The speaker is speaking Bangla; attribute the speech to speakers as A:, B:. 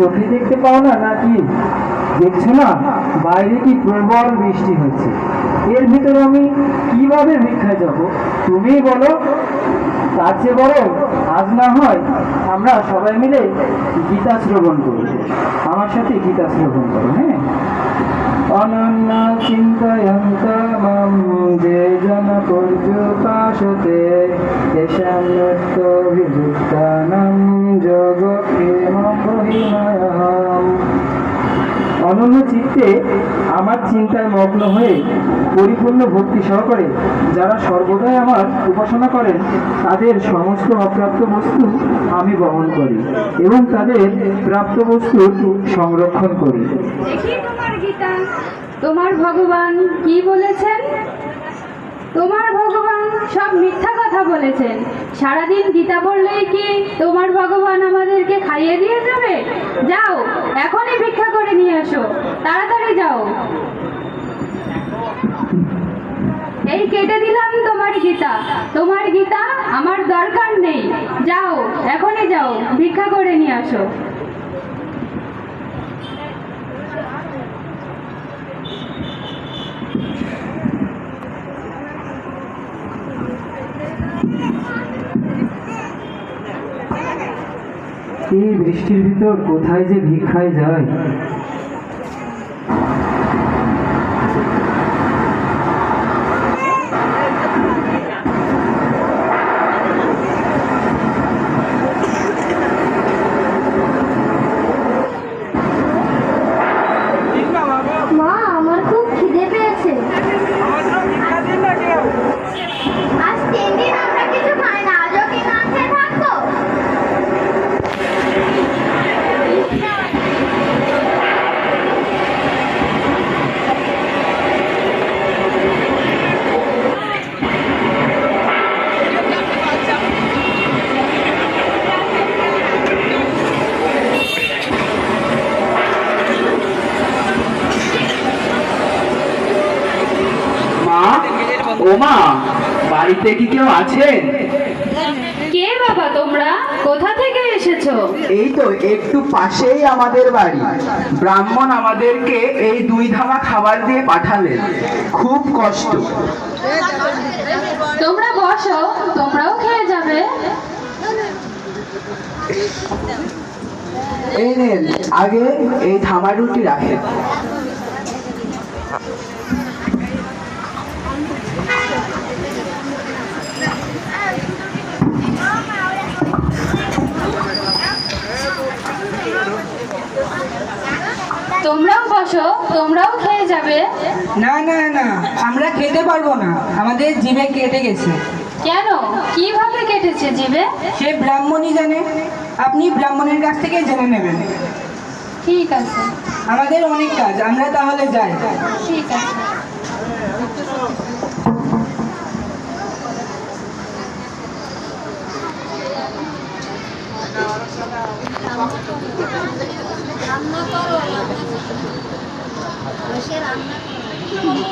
A: চোখে দেখতে পাও না নাকি? দেখছো না বাইরে কি প্রবল বৃষ্টি হচ্ছে, এর ভিতরে আমি কিভাবে ভিক্ষায় যাব? তুমিই বলো। তার চেয়ে বড় আজ না হয় আমরা সবাই মিলে গীতা শ্রবণ করি। আমার সাথে গীতা শ্রবণ করো, হ্যাঁ? অনন্য চিন্তয়ন্ত মাম যে জন পর্যুপাসতে তেষাং নিত্য বিযুক্তানাং যোগক্ষেমং মহিমায়হম। অনন্য চিত্তে আমার চিন্তায় মগ্ন হয়ে পরিপূর্ণ ভক্তি সহকারে যারা সর্বদাই আমার উপাসনা করেন তাদের সমস্ত অপ্রাপ্ত বস্তু আমি বহন করি এবং তাদের প্রাপ্ত বস্তু সংরক্ষণ করি।
B: দেখি তোমার গীতা, তোমার ভগবান কি বলেছেন? তোমার ভগবান সব মিথ্যা কথা বলেছেন। সারাদিন গীতা পড়লেই কি তোমার ভগবান আমাদেরকে খাইয়ে দিয়ে যাবে? যাও, এখনই ভিক্ষা করে নিয়ে আসো, তাড়াতাড়ি যাও। এই কেটে দিলাম তোমার গীতা। তোমার গীতা আমার দরকার নেই। যাও, এখনই যাও, ভিক্ষা করে নিয়ে আসো।
A: এই বৃষ্টির ভিতর কোথায় যে ভিক্ষায় যায়?
C: মা, আমার খুব খিদে পেয়েছে। আজ 3 দিন আমরা কিছু খাই না, আজও কি না খেয়ে থাকবো?
D: মা, ও মা, বাড়িতে কি কেউ আছেন?
B: কে বাবা তোমরা? কোথা থেকে এসেছো?
D: এই তো একটু পাশেই আমাদের বাড়ি। ব্রাহ্মণ আমাদেরকে এই 2 ধামা খাবার দিয়ে পাঠালেন। খুব কষ্ট।
B: তোমরা বসো, তোমরাও খেয়ে যাবে।
D: এই নেন, আগে এই ধামার রুটি রাখেন।
B: তোমরাও বসো, তোমরাও খেয়ে যাবে।
E: না না না, আমরা খেতে পারবো না, আমাদের জিভে কেটে গেছে।
B: কেন? কিভাবে কেটেছে জিভে?
E: সে ব্রাহ্মণই জানে, আপনি ব্রাহ্মণের কাছ থেকে জেনে নেবেন।
B: ঠিক আছে,
E: আমাদের অনেক কাজ, আমরা তাহলে যাই।
B: ঠিক আছে।
C: রান্না করো, বসে রান্না করো।